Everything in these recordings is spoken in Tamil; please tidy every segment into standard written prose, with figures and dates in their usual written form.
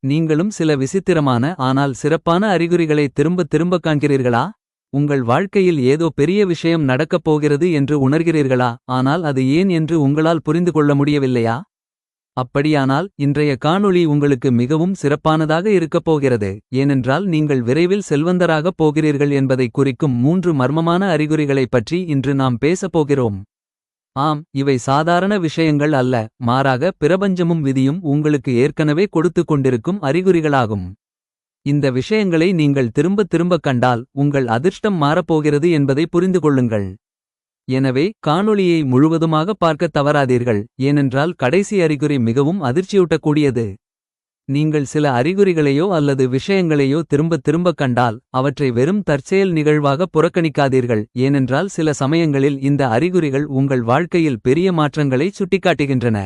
நீங்களும் சில விசித்திரமான ஆனால் சிறப்பான அறிகுறிகளை திரும்ப திரும்ப காண்கிறீர்களா? உங்கள் வாழ்க்கையில் ஏதோ பெரிய விஷயம் நடக்கப் போகிறது என்று உணர்கிறீர்களா, ஆனால் அது ஏன் என்று உங்களால் புரிந்து கொள்ள முடியவில்லையா? அப்படியானால் இன்றைய காணொளி உங்களுக்கு மிகவும் சிறப்பானதாக இருக்கப் போகிறது. ஏனென்றால் நீங்கள் விரைவில் செல்வந்தராகப் போகிறீர்கள் என்பதைக் குறிக்கும் 3 மர்மமான அறிகுறிகளைப் பற்றி இன்று நாம் பேசப் போகிறோம். ஆம், இவை சாதாரண விஷயங்கள் அல்ல, மாறாக பிரபஞ்சமும் விதியும் உங்களுக்கு ஏற்கனவே கொடுத்துக் கொண்டிருக்கும் அறிகுறிகளாகும். இந்த விஷயங்களை நீங்கள் திரும்ப திரும்பக் கண்டால் உங்கள் அதிர்ஷ்டம் மாறப்போகிறது என்பதை புரிந்து கொள்ளுங்கள். எனவே காணொளியை முழுவதுமாக பார்க்கத் தவறாதீர்கள், ஏனென்றால் கடைசி அறிகுறி மிகவும் அதிர்ச்சியூட்டக்கூடியது. நீங்கள் சில அறிகுறிகளையோ அல்லது விஷயங்களையோ திரும்பத் திரும்பக் கண்டால் அவற்றை வெறும் தற்செயல் நிகழ்வாக புறக்கணிக்காதீர்கள். ஏனென்றால் சில சமயங்களில் இந்த அறிகுறிகள் உங்கள் வாழ்க்கையில் பெரிய மாற்றங்களை சுட்டிக்காட்டுகின்றன.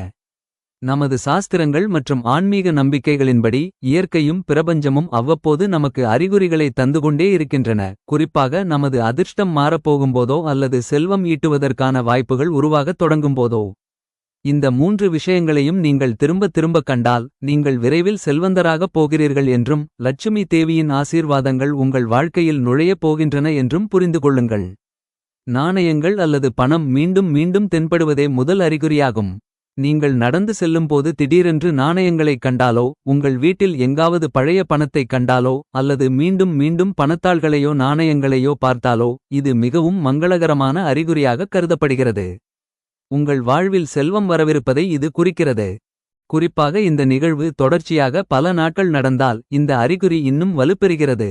நமது சாஸ்திரங்கள் மற்றும் ஆன்மீக நம்பிக்கைகளின்படி இயற்கையும் பிரபஞ்சமும் அவ்வப்போது நமக்கு அறிகுறிகளை தந்துகொண்டே இருக்கின்றன, குறிப்பாக நமது அதிர்ஷ்டம் மாறப்போகும்போதோ அல்லது செல்வம் ஈட்டுவதற்கான வாய்ப்புகள் உருவாகத் தொடங்கும்போதோ. இந்த 3 விஷயங்களையும் நீங்கள் திரும்ப திரும்பக் கண்டால் நீங்கள் விரைவில் செல்வந்தராகப் போகிறீர்கள் என்றும் லட்சுமி தேவியின் ஆசீர்வாதங்கள் உங்கள் வாழ்க்கையில் நுழையப் போகின்றன என்றும் புரிந்து கொள்ளுங்கள். நாணயங்கள் அல்லது பணம் மீண்டும் மீண்டும் தென்படுவதே முதல் அறிகுறியாகும். நீங்கள் நடந்து செல்லும்போது திடீரென்று நாணயங்களைக் கண்டாலோ, உங்கள் வீட்டில் எங்காவது பழைய பணத்தைக் கண்டாலோ அல்லது மீண்டும் மீண்டும் பணத்தாள்களையோ நாணயங்களையோ பார்த்தாலோ இது மிகவும் மங்களகரமான அறிகுறியாகக் கருதப்படுகிறது. உங்கள் வாழ்வில் செல்வம் வரவிருப்பதை இது குறிக்கிறது. குறிப்பாக இந்த நிகழ்வு தொடர்ச்சியாக பல நாட்கள் நடந்தால் இந்த அறிகுறி இன்னும் வலுப்பெறுகிறது.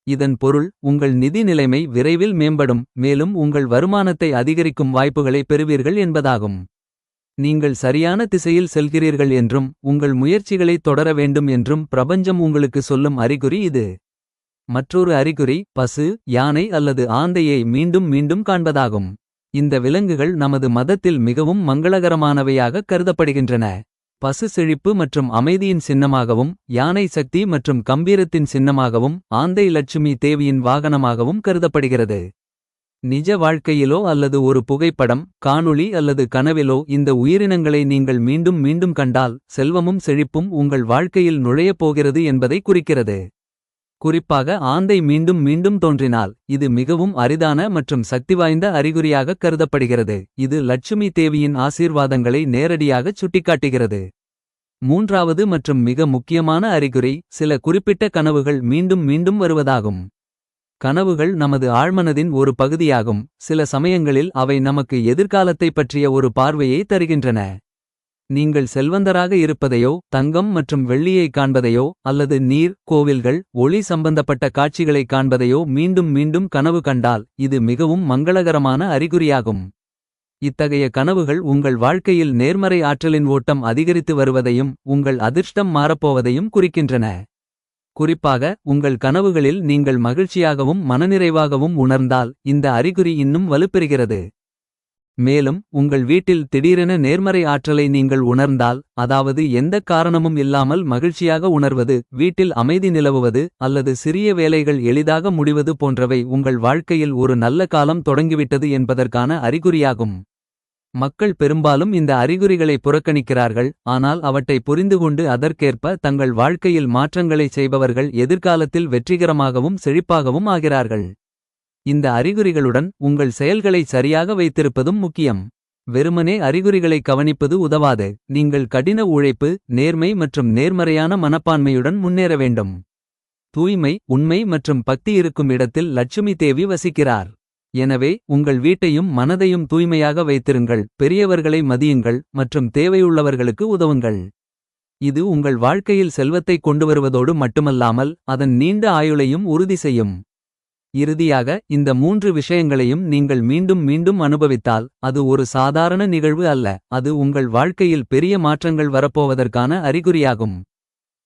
இதன் பொருள் உங்கள் நிதி நிலைமை விரைவில் மேம்படும், மேலும் உங்கள் வருமானத்தை அதிகரிக்கும் வாய்ப்புகளை பெறுவீர்கள் என்பதாகும். நீங்கள் சரியான திசையில் செல்கிறீர்கள் என்றும் உங்கள் முயற்சிகளை தொடர வேண்டும் என்றும் பிரபஞ்சம் உங்களுக்கு சொல்லும் அறிகுறி இது. மற்றொரு அறிகுறி பசு, யானை அல்லது ஆந்தையை மீண்டும் மீண்டும் காண்பதாகும். இந்த விலங்குகள் நமது மதத்தில் மிகவும் மங்களகரமானவையாக கருதப்படுகின்றன. பசு செழிப்பு மற்றும் அமைதியின் சின்னமாகவும், யானை சக்தி மற்றும் கம்பீரத்தின் சின்னமாகவும், ஆந்தை லட்சுமி தேவியின் வாகனமாகவும் கருதப்படுகிறது. நிஜ வாழ்க்கையிலோ அல்லது ஒரு புகைப்படம், காணொளி அல்லது கனவிலோ இந்த உயிரினங்களை நீங்கள் மீண்டும் மீண்டும் கண்டால் செல்வமும் செழிப்பும் உங்கள் வாழ்க்கையில் நுழையப் போகிறது என்பதை குறிக்கிறது. குறிப்பாக ஆந்தை மீண்டும் மீண்டும் தோன்றினால் இது மிகவும் அரிதான மற்றும் சக்திவாய்ந்த அறிகுறியாகக் கருதப்படுகிறது. இது லட்சுமி தேவியின் ஆசீர்வாதங்களை நேரடியாகச் சுட்டிக்காட்டுகிறது. மூன்றாவது மற்றும் மிக முக்கியமான அறிகுறி சில குறிப்பிட்ட கனவுகள் மீண்டும் மீண்டும் வருவதாகும். கனவுகள் நமது ஆழ்மனதின் ஒரு பகுதியாகும். சில சமயங்களில் அவை நமக்கு எதிர்காலத்தைப் பற்றிய ஒரு பார்வையை தருகின்றன. நீங்கள் செல்வந்தராக இருப்பதையோ, தங்கம் மற்றும் வெள்ளியை காண்பதையோ அல்லது நீர், கோவில்கள், ஒளி சம்பந்தப்பட்ட காட்சிகளைக் காண்பதையோ மீண்டும் மீண்டும் கனவு கண்டால் இது மிகவும் மங்களகரமான அறிகுறியாகும். இத்தகைய கனவுகள் உங்கள் வாழ்க்கையில் நேர்மறை ஆற்றலின் ஓட்டம் அதிகரித்து வருவதையும் உங்கள் அதிர்ஷ்டம் மாறப்போவதையும் குறிக்கின்றன. குறிப்பாக உங்கள் கனவுகளில் நீங்கள் மகிழ்ச்சியாகவும் மனநிறைவாகவும் உணர்ந்தால் இந்த அறிகுறி இன்னும் வலுப்பெறுகிறது. மேலும் உங்கள் வீட்டில் திடீரென நேர்மறை ஆற்றலை நீங்கள் உணர்ந்தால், அதாவது எந்தக் காரணமும் இல்லாமல் மகிழ்ச்சியாக உணர்வது, வீட்டில் அமைதி நிலவுவது அல்லது சிறிய வேலைகள் எளிதாக முடிவது போன்றவை உங்கள் வாழ்க்கையில் ஒரு நல்ல காலம் தொடங்கிவிட்டது என்பதற்கான அறிகுறியாகும். மக்கள் பெரும்பாலும் இந்த அறிகுறிகளை புறக்கணிக்கிறார்கள், ஆனால் அவற்றை புரிந்துகொண்டு அதற்கேற்ப தங்கள் வாழ்க்கையில் மாற்றங்களைச் செய்பவர்கள் எதிர்காலத்தில் வெற்றிகரமாகவும் செழிப்பாகவும் ஆகிறார்கள். இந்த அறிகுறிகளுடன் உங்கள் செயல்களை சரியாக வைத்திருப்பதும் முக்கியம். வெறுமனே அறிகுறிகளை கவனிப்பது உதவாது. நீங்கள் கடின உழைப்பு, நேர்மை மற்றும் நேர்மறையான மனப்பான்மையுடன் முன்னேற வேண்டும். தூய்மை, உண்மை மற்றும் பக்தி இருக்கும் இடத்தில் லட்சுமி தேவி வசிக்கிறார். எனவே உங்கள் வீட்டையும் மனதையும் தூய்மையாக வைத்திருங்கள், பெரியவர்களை மதியுங்கள் மற்றும் தேவையுள்ளவர்களுக்கு உதவுங்கள். இது உங்கள் வாழ்க்கையில் செல்வத்தை கொண்டுவருவதோடு மட்டுமல்லாமல் அதன் நீண்ட ஆயுளையும் உறுதி செய்யும். இறுதியாக இந்த 3 விஷயங்களையும் நீங்கள் மீண்டும் மீண்டும் அனுபவித்தால் அது ஒரு சாதாரண நிகழ்வு அல்ல, அது உங்கள் வாழ்க்கையில் பெரிய மாற்றங்கள் வரப்போவதற்கான அறிகுறியாகும்.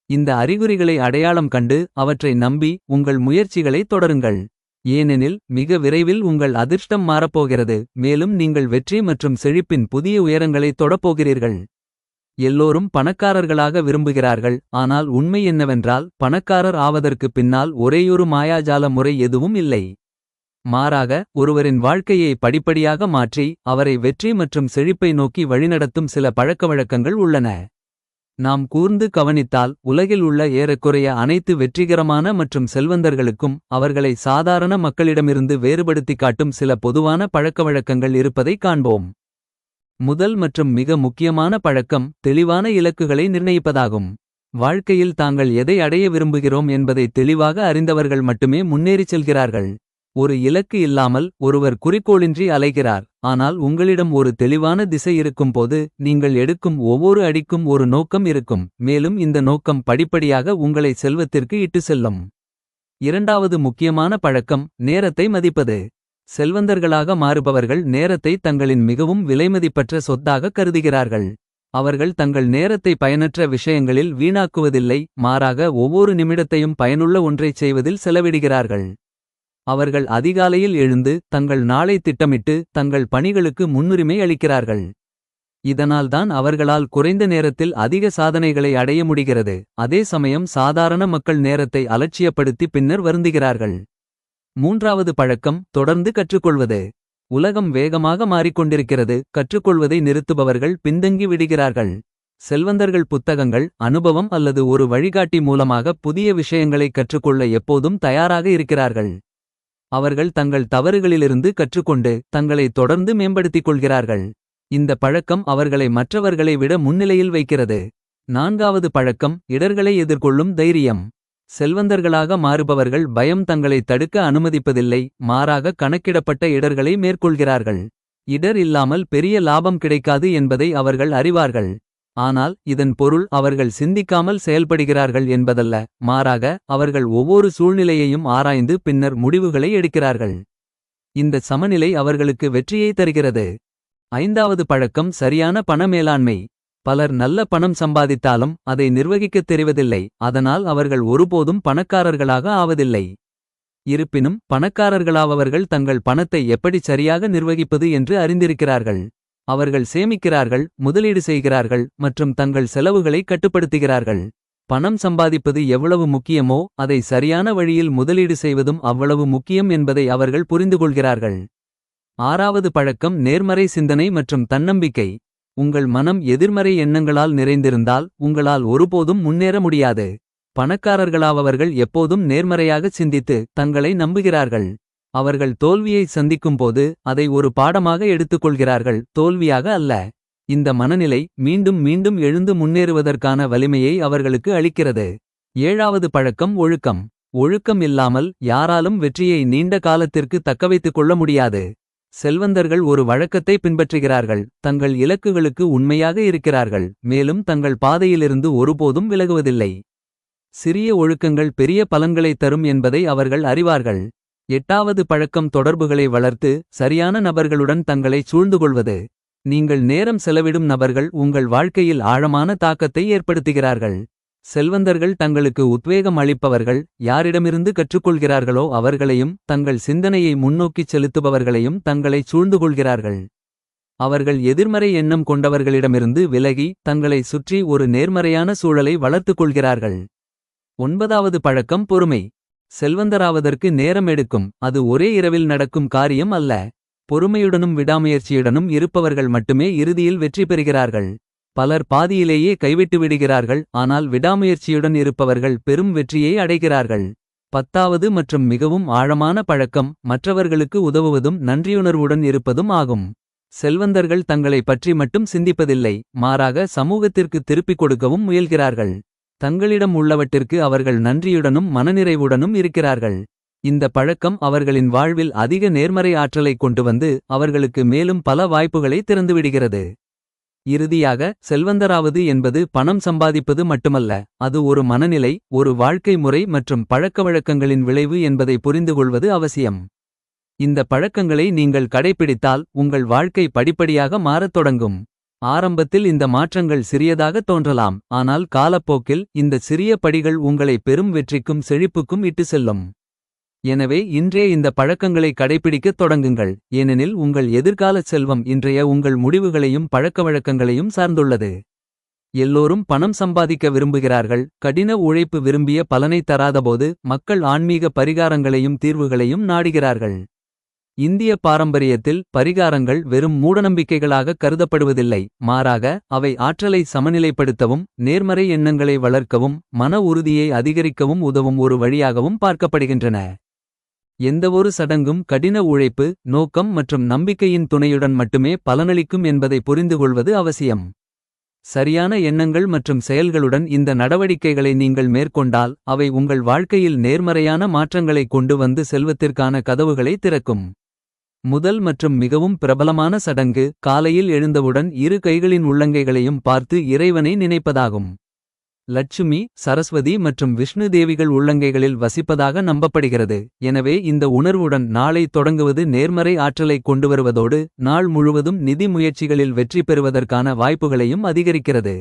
இந்த அறிகுறிகளை அடையாளம் கண்டு அவற்றை நம்பி உங்கள் முயற்சிகளை தொடருங்கள். ஏனெனில் மிக விரைவில் உங்கள் அதிர்ஷ்டம் மாறப்போகிறது, மேலும் நீங்கள் வெற்றி மற்றும் செழிப்பின் புதிய உயரங்களை தொடப்போகிறீர்கள். எல்லோரும் பணக்காரர்களாக விரும்புகிறார்கள், ஆனால் உண்மை என்னவென்றால் பணக்காரர் ஆவதற்கு பின்னால் ஒரேயொரு மாயாஜால முறை எதுவும் இல்லை. மாறாக ஒருவரின் வாழ்க்கையை படிப்படியாக மாற்றி அவரை வெற்றி மற்றும் செழிப்பை நோக்கி வழிநடத்தும் சில பழக்கவழக்கங்கள் உள்ளன. நாம் கூர்ந்து கவனித்தால் உலகில் உள்ள ஏறக்குறைய அனைத்து வெற்றிகரமான மற்றும் செல்வந்தர்களுக்கும் அவர்களை சாதாரண மக்களிடமிருந்து வேறுபடுத்திக் காட்டும் சில பொதுவான பழக்கவழக்கங்கள் இருப்பதைக் காண்போம். முதல் மற்றும் மிக முக்கியமான பழக்கம் தெளிவான இலக்குகளை நிர்ணயிப்பதாகும். வாழ்க்கையில் தாங்கள் எதை அடைய விரும்புகிறோம் என்பதை தெளிவாக அறிந்தவர்கள் மட்டுமே முன்னேறிச் செல்கிறார்கள். ஒரு இலக்கு இல்லாமல் ஒருவர் குறிக்கோளின்றி அலைகிறார். ஆனால் உங்களிடம் ஒரு தெளிவான திசை இருக்கும்போது நீங்கள் எடுக்கும் ஒவ்வொரு அடிக்கும் ஒரு நோக்கம் இருக்கும். மேலும் இந்த நோக்கம் படிப்படியாக உங்களை செல்வத்திற்கு இட்டு செல்லும். இரண்டாவது முக்கியமான பழக்கம் நேரத்தை மதிப்பது. செல்வந்தர்களாக மாறுபவர்கள் நேரத்தை தங்களின் மிகவும் விலைமதிப்பற்ற சொத்தாக கருதுகிறார்கள். அவர்கள் தங்கள் நேரத்தை பயனற்ற விஷயங்களில் வீணாக்குவதில்லை. மாறாக ஒவ்வொரு நிமிடத்தையும் பயனுள்ள ஒன்றைச் செய்வதில் செலவிடுகிறார்கள். அவர்கள் அதிகாலையில் எழுந்து தங்கள் நாளை திட்டமிட்டு தங்கள் பணிகளுக்கு முன்னுரிமை அளிக்கிறார்கள். இதனால்தான் அவர்களால் குறைந்த நேரத்தில் அதிக சாதனைகளை அடைய முடிகிறது. அதே சமயம் சாதாரண மக்கள் நேரத்தை அலட்சியப்படுத்தி பின்னர் வருந்துகிறார்கள். மூன்றாவது பழக்கம் தொடர்ந்து கற்றுக்கொள்வது. உலகம் வேகமாக மாறிக்கொண்டிருக்கிறது. கற்றுக்கொள்வதை நிறுத்துபவர்கள் பின்தங்கி விடுகிறார்கள். செல்வந்தர்கள் புத்தகங்கள், அனுபவம் அல்லது ஒரு வழிகாட்டி மூலமாக புதிய விஷயங்களை கற்றுக்கொள்ள எப்போதும் தயாராக இருக்கிறார்கள். அவர்கள் தங்கள் தவறுகளிலிருந்து கற்றுக்கொண்டு தங்களை தொடர்ந்து மேம்படுத்திக் கொள்கிறார்கள். இந்த பழக்கம் அவர்களை மற்றவர்களை விட முன்னிலையில் வைக்கிறது. நான்காவது பழக்கம் இடர்களை எதிர்கொள்ளும் தைரியம். செல்வந்தர்களாக மாறுபவர்கள் பயம் தங்களை தடுக்க அனுமதிப்பதில்லை. மாறாக கணக்கிடப்பட்ட இடர்களை மேற்கொள்கிறார்கள். இடர் இல்லாமல் பெரிய லாபம் கிடைக்காது என்பதை அவர்கள் அறிவார்கள். ஆனால் இதன் பொருள் அவர்கள் சிந்திக்காமல் செயல்படுகிறார்கள் என்பதல்ல. மாறாக அவர்கள் ஒவ்வொரு சூழ்நிலையையும் ஆராய்ந்து பின்னர் முடிவுகளை எடுக்கிறார்கள். இந்த சமநிலை அவர்களுக்கு வெற்றியை தருகிறது. ஐந்தாவது பழக்கம் சரியான பண மேலாண்மை. பலர் நல்ல பணம் சம்பாதித்தாலும் அதை நிர்வகிக்கத் தெரிவதில்லை. அதனால் அவர்கள் ஒருபோதும் பணக்காரர்களாக ஆவதில்லை. இருப்பினும் பணக்காரர்களாவவர்கள் தங்கள் பணத்தை எப்படி சரியாக நிர்வகிப்பது என்று அறிந்திருக்கிறார்கள். அவர்கள் சேமிக்கிறார்கள், முதலீடு செய்கிறார்கள் மற்றும் தங்கள் செலவுகளை கட்டுப்படுத்துகிறார்கள். பணம் சம்பாதிப்பது எவ்வளவு முக்கியமோ அதை சரியான வழியில் முதலீடு செய்வதும் அவ்வளவு முக்கியம் என்பதை அவர்கள் புரிந்துகொள்கிறார்கள். ஆறாவது பழக்கம் நேர்மறை சிந்தனை மற்றும் தன்னம்பிக்கை. உங்கள் மனம் எதிர்மறை எண்ணங்களால் நிறைந்திருந்தால் உங்களால் ஒருபோதும் முன்னேற முடியாது. பணக்காரர்களாவவர்கள் எப்போதும் நேர்மறையாகச் சிந்தித்து தங்களை நம்புகிறார்கள். அவர்கள் தோல்வியை சந்திக்கும்போது அதை ஒரு பாடமாக எடுத்துக்கொள்கிறார்கள், தோல்வியாக அல்ல. இந்த மனநிலை மீண்டும் மீண்டும் எழுந்து முன்னேறுவதற்கான வலிமையை அவர்களுக்கு அளிக்கிறது. ஏழாவது பழக்கம் ஒழுக்கம். ஒழுக்கம் இல்லாமல் யாராலும் வெற்றியை நீண்ட காலத்திற்கு தக்கவைத்துக் கொள்ள முடியாது. செல்வந்தர்கள் ஒரு வழக்கத்தை பின்பற்றுகிறார்கள், தங்கள் இலக்குகளுக்கு உண்மையாக இருக்கிறார்கள், மேலும் தங்கள் பாதையிலிருந்து ஒருபோதும் விலகுவதில்லை. சிறிய ஒழுக்கங்கள் பெரிய பலன்களைத் தரும் என்பதை அவர்கள் அறிவார்கள். எட்டாவது பழக்கம் தொடர்புகளை வளர்த்து சரியான நபர்களுடன் தங்களை சூழ்ந்துகொள்வது. நீங்கள் நேரம் செலவிடும் நபர்கள் உங்கள் வாழ்க்கையில் ஆழமான தாக்கத்தை ஏற்படுத்துகிறார்கள். செல்வந்தர்கள் தங்களுக்கு உத்வேகம் அளிப்பவர்கள், யாரிடமிருந்து கற்றுக்கொள்கிறார்களோ அவர்களையும் தங்கள் சிந்தனையை முன்னோக்கிச் செலுத்துபவர்களையும் தங்களை சூழ்ந்துகொள்கிறார்கள். அவர்கள் எதிர்மறை எண்ணம் கொண்டவர்களிடமிருந்து விலகி தங்களை சுற்றி ஒரு நேர்மறையான சூழலை வளர்த்துக் கொள்கிறார்கள். ஒன்பதாவது பழக்கம் பொறுமை. செல்வந்தராவதற்கு நேரம் எடுக்கும், அது ஒரே இரவில் நடக்கும் காரியம் அல்ல. பொறுமையுடனும் விடாமுயற்சியுடனும் இருப்பவர்கள் மட்டுமே இறுதியில் வெற்றி பெறுகிறார்கள். பலர் பாதியிலேயே கைவிட்டு விடுகிறார்கள், ஆனால் விடாமுயற்சியுடன் இருப்பவர்கள் பெரும் வெற்றியை அடைகிறார்கள். பத்தாவது மற்றும் மிகவும் ஆழமான பழக்கம் மற்றவர்களுக்கு உதவுவதும் நன்றியுணர்வுடன் இருப்பதும் ஆகும். செல்வந்தர்கள் தங்களை பற்றி மட்டும் சிந்திப்பதில்லை, மாறாக சமூகத்திற்கு திருப்பிக் கொடுக்கவும் முயல்கிறார்கள். தங்களிடம் உள்ளவற்றிற்கு அவர்கள் நன்றியுடனும் மனநிறைவுடனும் இருக்கிறார்கள். இந்த பழக்கம் அவர்களின் வாழ்வில் அதிக நேர்மறை ஆற்றலைக் கொண்டு வந்து அவர்களுக்கு மேலும் பல வாய்ப்புகளை திறந்துவிடுகிறது. இறுதியாக செல்வந்தராவது என்பது பணம் சம்பாதிப்பது மட்டுமல்ல, அது ஒரு மனநிலை, ஒரு வாழ்க்கை முறை மற்றும் பழக்கவழக்கங்களின் விளைவு என்பதை புரிந்துகொள்வது அவசியம். இந்த பழக்கங்களை நீங்கள் கடைப்பிடித்தால் உங்கள் வாழ்க்கை படிப்படியாக மாறத் தொடங்கும். ஆரம்பத்தில் இந்த மாற்றங்கள் சிறியதாக தோன்றலாம், ஆனால் காலப்போக்கில் இந்த சிறிய படிகள் உங்களை பெரும் வெற்றிக்கும் செழிப்புக்கும் இட்டு செல்லும். எனவே இன்றே இந்த பழக்கங்களை கடைப்பிடிக்கத் தொடங்குங்கள், ஏனெனில் உங்கள் எதிர்கால செல்வம் இன்றைய உங்கள் முடிவுகளையும் பழக்கவழக்கங்களையும் சார்ந்துள்ளது. எல்லோரும் பணம் சம்பாதிக்க விரும்புகிறார்கள், கடின உழைப்பு விரும்பிய பலனை தராதபோது மக்கள் ஆன்மீக பரிகாரங்களையும் தீர்வுகளையும் நாடுகிறார்கள். இந்திய பாரம்பரியத்தில் பரிகாரங்கள் வெறும் மூடநம்பிக்கைகளாக கருதப்படுவதில்லை. மாறாக அவை ஆற்றலை சமநிலைப்படுத்தவும் நேர்மறை எண்ணங்களை வளர்க்கவும் மன உறுதியை அதிகரிக்கவும் உதவும் ஒரு வழியாகவும் பார்க்கப்படுகின்றன. எந்தவொரு சடங்கும் கடின உழைப்பு, நோக்கம் மற்றும் நம்பிக்கையின் துணையுடன் மட்டுமே பலனளிக்கும் என்பதை புரிந்துகொள்வது அவசியம். சரியான எண்ணங்கள் மற்றும் செயல்களுடன் இந்த நடவடிக்கைகளை நீங்கள் மேற்கொண்டால் அவை உங்கள் வாழ்க்கையில் நேர்மறையான மாற்றங்களை கொண்டு வந்து செல்வத்திற்கான கதவுகளை திறக்கும். முதல் மற்றும் மிகவும் பிரபலமான சடங்கு காலையில் எழுந்தவுடன் இரு கைகளின் உள்ளங்கைகளையும் பார்த்து இறைவனை நினைப்பதாகும். லட்சுமி, சரஸ்வதி மற்றும் விஷ்ணு தேவிகள் உள்ளங்கைகளில் வசிப்பதாக நம்பப்படுகிறது. எனவே இந்த உணர்வுடன் நாளை தொடங்குவது நேர்மறை ஆற்றலை கொண்டுவருவதோடு நாள் முழுவதும் நிதி முயற்சிகளில் வெற்றி பெறுவதற்கான வாய்ப்புகளையும் அதிகரிக்கிறது.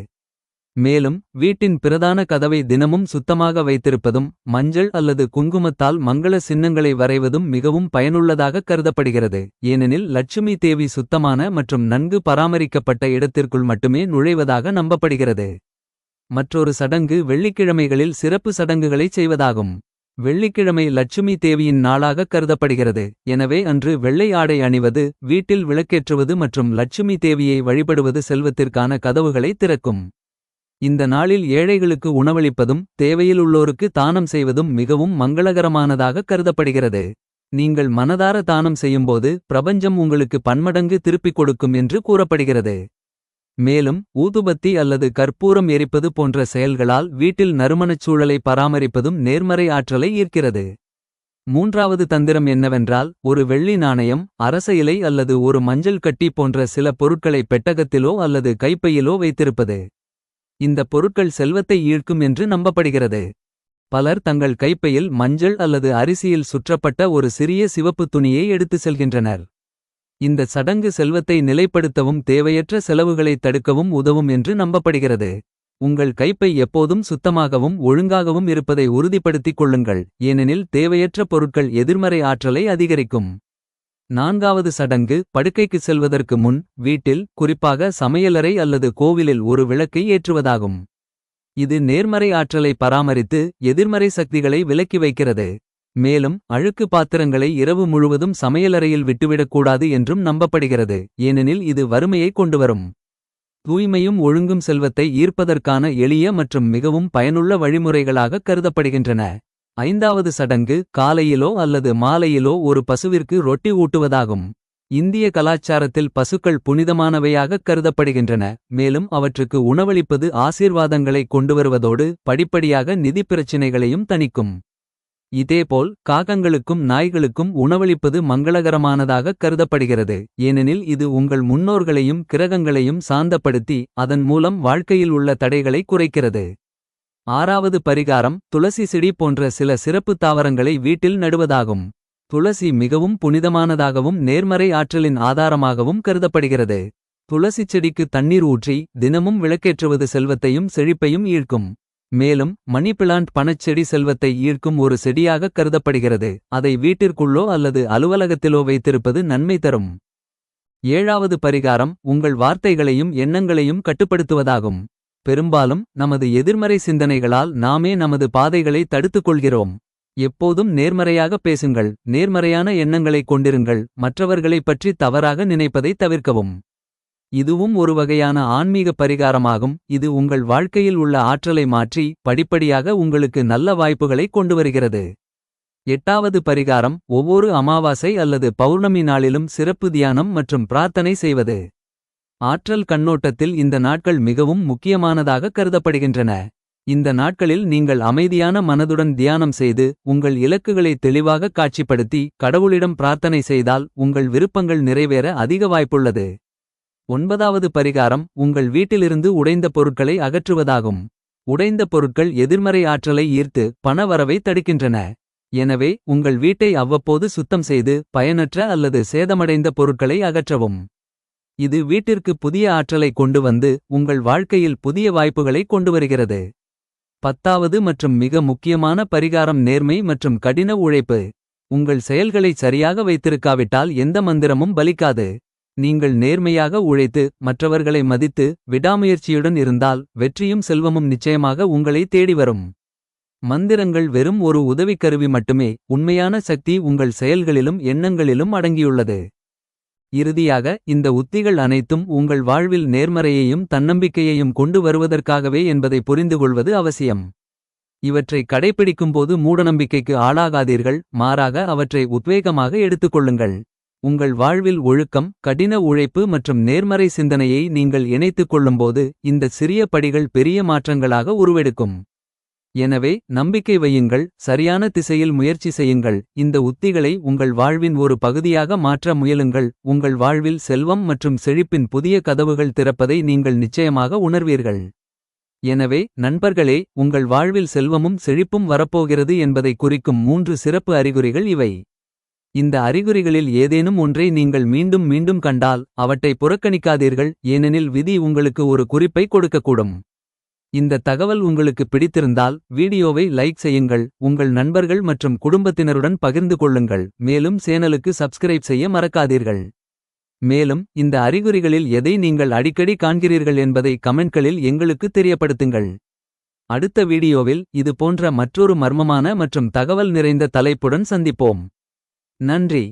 மேலும் வீட்டின் பிரதான கதவை தினமும் சுத்தமாக வைத்திருப்பதும் மஞ்சள் அல்லது குங்குமத்தால் மங்கள சின்னங்களை வரைவதும் மிகவும் பயனுள்ளதாக கருதப்படுகிறது. ஏனெனில் லட்சுமி தேவி சுத்தமான மற்றும் நன்கு பராமரிக்கப்பட்ட இடத்திற்குள் மட்டுமே நுழைவதாக நம்பப்படுகிறது. மற்றொரு சடங்கு வெள்ளிக்கிழமைகளில் சிறப்பு சடங்குகளைச் செய்வதாகும். வெள்ளிக்கிழமை லட்சுமி தேவியின் நாளாக கருதப்படுகிறது. எனவே அன்று வெள்ளை ஆடை அணிவது, வீட்டில் விளக்கேற்றுவது மற்றும் லட்சுமி தேவியை வழிபடுவது செல்வத்திற்கான கதவுகளை திறக்கும். இந்த நாளில் ஏழைகளுக்கு உணவளிப்பதும் தேவையில் உள்ளோருக்கு தானம் செய்வதும் மிகவும் மங்களகரமானதாக கருதப்படுகிறது. நீங்கள் மனதார தானம் செய்யும்போது பிரபஞ்சம் உங்களுக்கு பன்மடங்கு திருப்பிக் கொடுக்கும் என்று கூறப்படுகிறது. மேலும் ஊதுபத்தி அல்லது கற்பூரம் எரிப்பது போன்ற செயல்களால் வீட்டில் நறுமணச் சூழலை பராமரிப்பதும் நேர்மறை ஆற்றலை ஈர்க்கிறது. மூன்றாவது தந்திரம் என்னவென்றால் ஒரு வெள்ளி நாணயம், அரச இலை அல்லது ஒரு மஞ்சள் கட்டி போன்ற சில பொருட்களை பெட்டகத்திலோ அல்லது கைப்பையிலோ வைத்திருப்பது. இந்த பொருட்கள் செல்வத்தை ஈர்க்கும் என்று நம்பப்படுகிறது. பலர் தங்கள் கைப்பையில் மஞ்சள் அல்லது அரிசியில் சுற்றப்பட்ட ஒரு சிறிய சிவப்பு துணியை எடுத்து செல்கின்றனர். இந்த சடங்கு செல்வத்தை நிலைப்படுத்தவும் தேவையற்ற செலவுகளை தடுக்கவும் உதவும் என்று நம்பப்படுகிறது. உங்கள் கைப்பை எப்போதும் சுத்தமாகவும் ஒழுங்காகவும் இருப்பதை உறுதிப்படுத்திக் கொள்ளுங்கள். ஏனெனில் தேவையற்ற பொருட்கள் எதிர்மறை ஆற்றலை அதிகரிக்கும். நான்காவது சடங்கு படுக்கைக்கு செல்வதற்கு முன் வீட்டில், குறிப்பாக சமையலறை அல்லது கோவிலில் ஒரு விளக்கை ஏற்றுவதாகும். இது நேர்மறை ஆற்றலை பராமரித்து எதிர்மறை சக்திகளை விலக்கி வைக்கிறது. மேலும் அழுக்கு பாத்திரங்களை இரவு முழுவதும் சமையலறையில் விட்டுவிடக்கூடாது என்றும் நம்பப்படுகிறது. ஏனெனில் இது வறுமையை கொண்டுவரும். தூய்மையும் ஒழுங்கும் செல்வத்தை ஈர்ப்பதற்கான எளிய மற்றும் மிகவும் பயனுள்ள வழிமுறைகளாக கருதப்படுகின்றன. ஐந்தாவது சடங்கு காலையிலோ அல்லது மாலையிலோ ஒரு பசுவிற்கு ரொட்டி ஊட்டுவதாகும். இந்திய கலாச்சாரத்தில் பசுக்கள் புனிதமானவையாக கருதப்படுகின்றன. மேலும் அவற்றுக்கு உணவளிப்பது ஆசீர்வாதங்களை கொண்டுவருவதோடு படிப்படியாக நிதி பிரச்சினைகளையும் தணிக்கும். இதேபோல் காகங்களுக்கும் நாய்களுக்கும் உணவளிப்பது மங்களகரமானதாக கருதப்படுகிறது. ஏனெனில் இது உங்கள் முன்னோர்களையும் கிரகங்களையும் சாந்தப்படுத்தி அதன் மூலம் வாழ்க்கையில் உள்ள தடைகளை குறைக்கிறது. ஆறாவது பரிகாரம் துளசி செடி போன்ற சில சிறப்பு தாவரங்களை வீட்டில் நடுவதாகும். துளசி மிகவும் புனிதமானதாகவும் நேர்மறை ஆற்றலின் ஆதாரமாகவும் கருதப்படுகிறது. துளசி செடிக்கு தண்ணீர் ஊற்றி தினமும் விளக்கேற்றுவது செல்வத்தையும் செழிப்பையும் ஈர்க்கும். மேலும் மணி பிளான்ட் பணச்செடி செல்வத்தை ஈர்க்கும் ஒரு செடியாக கருதப்படுகிறது. அதை வீட்டிற்குள்ளோ அல்லது அலுவலகத்திலோ வைத்திருப்பது நன்மை தரும். ஏழாவது பரிகாரம் உங்கள் வார்த்தைகளையும் எண்ணங்களையும் கட்டுப்படுத்துவதாகும். பெரும்பாலும் நமது எதிர்மறை சிந்தனைகளால் நாமே நமது பாதைகளை தடுத்துக் கொள்கிறோம். எப்போதும் நேர்மறையாக பேசுங்கள், நேர்மறையான எண்ணங்களைக் கொண்டிருங்கள், மற்றவர்களைப் பற்றி தவறாக நினைப்பதை தவிர்க்கவும். இதுவும் ஒரு வகையான ஆன்மீக பரிகாரமாகும். இது உங்கள் வாழ்க்கையில் உள்ள ஆற்றலை மாற்றி படிப்படியாக உங்களுக்கு நல்ல வாய்ப்புகளை கொண்டுவருகிறது. எட்டாவது பரிகாரம் ஒவ்வொரு அமாவாசை அல்லது பௌர்ணமி நாளிலும் சிறப்பு தியானம் மற்றும் பிரார்த்தனை செய்வது. ஆற்றல் கண்ணோட்டத்தில் இந்த நாட்கள் மிகவும் முக்கியமானதாக கருதப்படுகின்றன. இந்த நாட்களில் நீங்கள் அமைதியான மனதுடன் தியானம் செய்து உங்கள் இலக்குகளை தெளிவாக காட்சிப்படுத்தி கடவுளிடம் பிரார்த்தனை செய்தால் உங்கள் விருப்பங்கள் நிறைவேற அதிக வாய்ப்புள்ளது. ஒன்பதாவது பரிகாரம் உங்கள் வீட்டிலிருந்து உடைந்த பொருட்களை அகற்றுவதாகும். உடைந்த பொருட்கள் எதிர்மறை ஆற்றலை ஈர்த்து பண வரவை தடுக்கின்றன. எனவே உங்கள் வீட்டை அவ்வப்போது சுத்தம் செய்து பயனற்ற அல்லது சேதமடைந்த பொருட்களை அகற்றவும். இது வீட்டிற்கு புதிய ஆற்றலை கொண்டு வந்து உங்கள் வாழ்க்கையில் புதிய வாய்ப்புகளை கொண்டுவருகிறது. பத்தாவது மற்றும் மிக முக்கியமான பரிகாரம் நேர்மை மற்றும் கடின உழைப்பு. உங்கள் செயல்களை சரியாக வைத்திருக்காவிட்டால் எந்த மந்திரமும் பலிக்காது. நீங்கள் நேர்மையாக உழைத்து மற்றவர்களை மதித்து விடாமுயற்சியுடன் இருந்தால் வெற்றியும் செல்வமும் நிச்சயமாக உங்களை தேடி வரும். மந்திரங்கள் வெறும் ஒரு உதவிக்கருவி மட்டுமே. உண்மையான சக்தி உங்கள் செயல்களிலும் எண்ணங்களிலும் அடங்கியுள்ளது. இறுதியாக இந்த உத்திகள் அனைத்தும் உங்கள் வாழ்வில் நேர்மறையையும் தன்னம்பிக்கையையும் கொண்டு வருவதற்காகவே என்பதை புரிந்துகொள்வது அவசியம். இவற்றை கடைப்பிடிக்கும்போது மூடநம்பிக்கைக்கு ஆளாகாதீர்கள், மாறாக அவற்றை உத்வேகமாக எடுத்துக்கொள்ளுங்கள். உங்கள் வாழ்வில் ஒழுக்கம், கடின உழைப்பு மற்றும் நேர்மறை சிந்தனையை நீங்கள் இணைத்துக் கொள்ளும்போது இந்த சிறிய படிகள் பெரிய மாற்றங்களாக உருவெடுக்கும். எனவே நம்பிக்கை வையுங்கள், சரியான திசையில் முயற்சி செய்யுங்கள். இந்த உத்திகளை உங்கள் வாழ்வின் ஒரு பகுதியாக மாற்ற முயலுங்கள். உங்கள் வாழ்வில் செல்வம் மற்றும் செழிப்பின் புதிய கதவுகள் திறப்பதை நீங்கள் நிச்சயமாக உணர்வீர்கள். எனவே நண்பர்களே, உங்கள் வாழ்வில் செல்வமும் செழிப்பும் வரப்போகிறது என்பதை குறிக்கும் 3 சிறப்பு அறிகுறிகள் இவை. இந்த அறிகுறிகளில் ஏதேனும் ஒன்றை நீங்கள் மீண்டும் மீண்டும் கண்டால் அவற்றை புறக்கணிக்காதீர்கள், ஏனெனில் விதி உங்களுக்கு ஒரு குறிப்பை கொடுக்கக்கூடும். இந்த தகவல் உங்களுக்கு பிடித்திருந்தால் வீடியோவை லைக் செய்யுங்கள், உங்கள் நண்பர்கள் மற்றும் குடும்பத்தினருடன் பகிர்ந்து கொள்ளுங்கள். மேலும் சேனலுக்கு சப்ஸ்கிரைப் செய்ய மறக்காதீர்கள். மேலும் இந்த அறிகுறிகளில் எதை நீங்கள் அடிக்கடி காண்கிறீர்கள் என்பதை கமெண்ட்களில் எங்களுக்கு தெரியப்படுத்துங்கள். அடுத்த வீடியோவில் இது போன்ற மற்றொரு மர்மமான மற்றும் தகவல் நிறைந்த தலைப்புடன் சந்திப்போம். நன்றி.